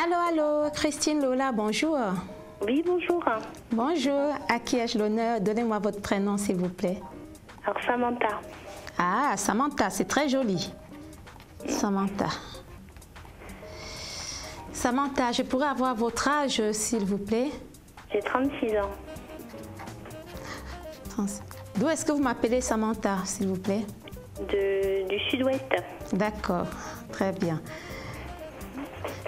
Allô, allô, Christine Lola, bonjour. Oui, bonjour. Bonjour, à qui ai-je l'honneur? Donnez-moi votre prénom, s'il vous plaît. Alors, Samantha. Ah, Samantha, c'est très joli. Samantha. Samantha, je pourrais avoir votre âge, s'il vous plaît? J'ai 36 ans. D'où est-ce que vous m'appelez Samantha, s'il vous plaît? Du sud-ouest. D'accord, très bien.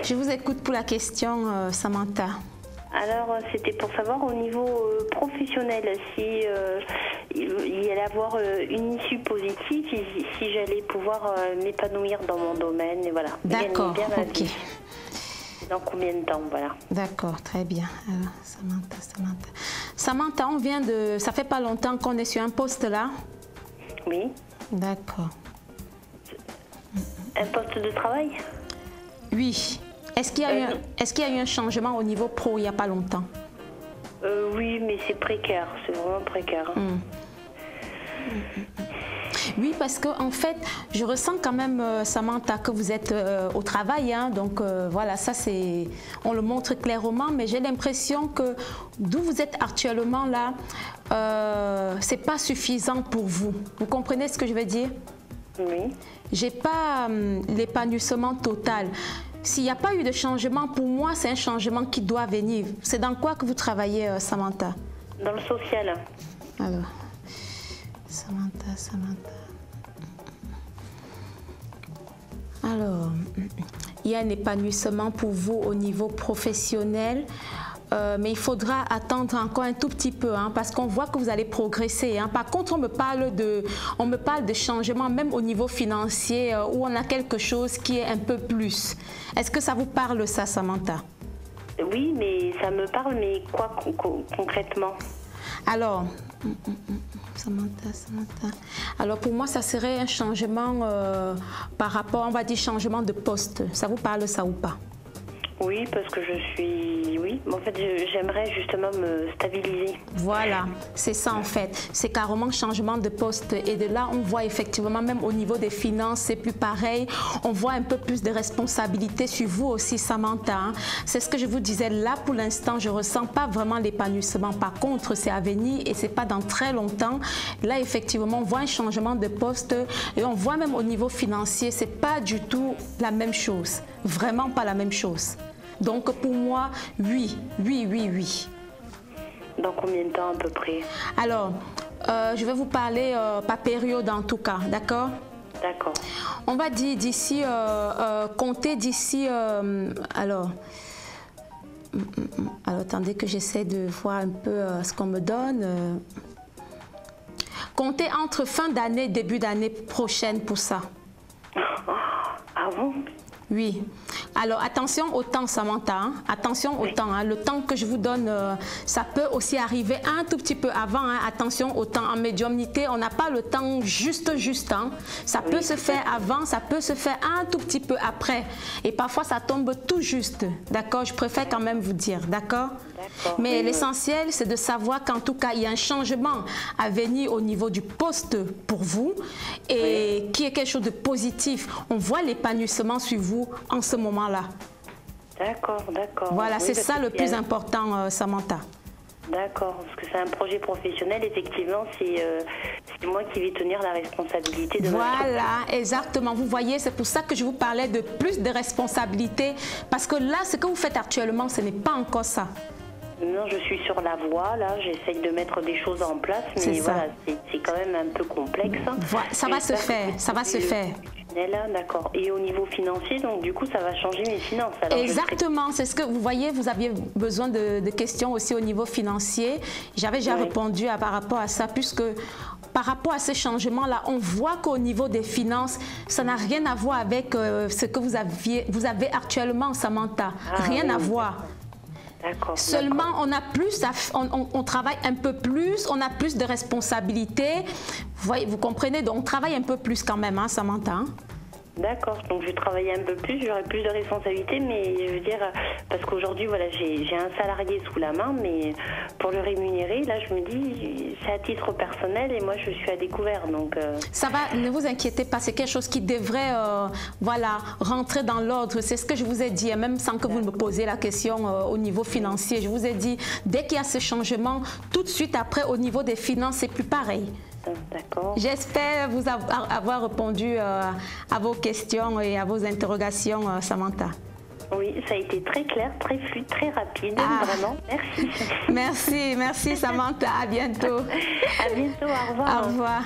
Je vous écoute pour la question, Samantha. Alors, c'était pour savoir au niveau professionnel si il y allait avoir une issue positive, si j'allais pouvoir m'épanouir dans mon domaine, et voilà. D'accord, ok. Dans combien de temps, voilà. D'accord, très bien. Alors, Samantha, on vient de... Ça fait pas longtemps qu'on est sur un poste là? Oui. D'accord. Un poste de travail? Oui. Est-ce qu'il y a eu un changement au niveau pro il n'y a pas longtemps? Oui, mais c'est précaire, c'est vraiment précaire. Oui, parce qu'en fait, je ressens quand même, Samantha, que vous êtes au travail. Hein, donc voilà, ça c'est, on le montre clairement, mais j'ai l'impression que d'où vous êtes actuellement là, c'est pas suffisant pour vous. Vous comprenez ce que je veux dire? Oui. J'ai pas l'épanouissement total. S'il n'y a pas eu de changement, pour moi, c'est un changement qui doit venir. C'est dans quoi que vous travaillez, Samantha? Dans le social. Alors, Samantha. Alors, il y a un épanouissement pour vous au niveau professionnel. Mais il faudra attendre encore un tout petit peu, hein, parce qu'on voit que vous allez progresser. Hein. Par contre, on me parle de changement même au niveau financier où on a quelque chose qui est un peu plus. Est-ce que ça vous parle ça, Samantha? Oui, mais ça me parle, mais quoi concrètement? Alors, Samantha. Alors pour moi, ça serait un changement par rapport, on va dire changement de poste. Ça vous parle ça ou pas? Oui, parce que je suis... Oui, en fait, j'aimerais justement me stabiliser. Voilà, c'est ça en fait. C'est carrément changement de poste. Et de là, on voit effectivement, même au niveau des finances, c'est plus pareil. On voit un peu plus de responsabilités sur vous aussi, Samantha. Hein. C'est ce que je vous disais. Là, pour l'instant, je ne ressens pas vraiment l'épanouissement. Par contre, c'est à venir et ce n'est pas dans très longtemps. Là, effectivement, on voit un changement de poste. Et on voit même au niveau financier, ce n'est pas du tout la même chose. Vraiment pas la même chose. Donc pour moi, oui. Dans combien de temps à peu près? Alors, je vais vous parler par période en tout cas, d'accord? D'accord. On va dire d'ici, compter d'ici, alors attendez que j'essaie de voir un peu ce qu'on me donne. Comptez entre fin d'année et début d'année prochaine pour ça. Ah bon? Oui. Alors, attention au temps, Samantha. Hein? Attention au temps. Hein? Le temps que je vous donne, ça peut aussi arriver un tout petit peu avant. Hein? Attention au temps. En médiumnité, on n'a pas le temps juste. Hein? Ça peut se faire avant, ça peut se faire un tout petit peu après. Et parfois, ça tombe tout juste. D'accord? Je préfère quand même vous dire. D'accord? Mais l'essentiel, c'est de savoir qu'en tout cas, il y a un changement à venir au niveau du poste pour vous et qui est quelque chose de positif. On voit l'épanouissement sur vous en ce moment-là. D'accord. Voilà, c'est ça le plus important, Samantha. D'accord, parce que c'est un projet professionnel, effectivement, c'est moi qui vais tenir la responsabilité de Voilà, exactement. Vous voyez, c'est pour ça que je vous parlais de plus de responsabilités, parce que là, ce que vous faites actuellement, ce n'est pas encore ça. Non, je suis sur la voie, là, j'essaye de mettre des choses en place, mais voilà, c'est quand même un peu complexe. Voilà, ça va se faire, ça va se faire. D'accord. Et au niveau financier, donc du coup, ça va changer mes finances. Alors, exactement, c'est ce que vous voyez, vous aviez besoin de questions aussi au niveau financier. J'avais déjà répondu par rapport à ça, puisque par rapport à ces changements-là, on voit qu'au niveau des finances, ça n'a rien à voir avec ce que vous avez actuellement, Samantha. Rien à voir. Seulement, on a plus, on travaille un peu plus, on a plus de responsabilités. Vous comprenez, donc on travaille un peu plus quand même, hein, Samantha. Hein? D'accord, donc je vais travailler un peu plus, j'aurai plus de responsabilités, mais je veux dire, parce qu'aujourd'hui, voilà, j'ai un salarié sous la main, mais pour le rémunérer, là, je me dis, c'est à titre personnel et moi, je suis à découvert, donc... Ça va, ne vous inquiétez pas, c'est quelque chose qui devrait, voilà, rentrer dans l'ordre. C'est ce que je vous ai dit, même sans que vous me posiez la question au niveau financier. Je vous ai dit, dès qu'il y a ce changement, tout de suite après, au niveau des finances, c'est plus pareil. D'accord. J'espère vous avoir répondu à vos questions et à vos interrogations, Samantha. Oui, ça a été très clair, très fluide, très rapide, vraiment. Merci. Merci Samantha, à bientôt. À bientôt, au revoir. Au revoir.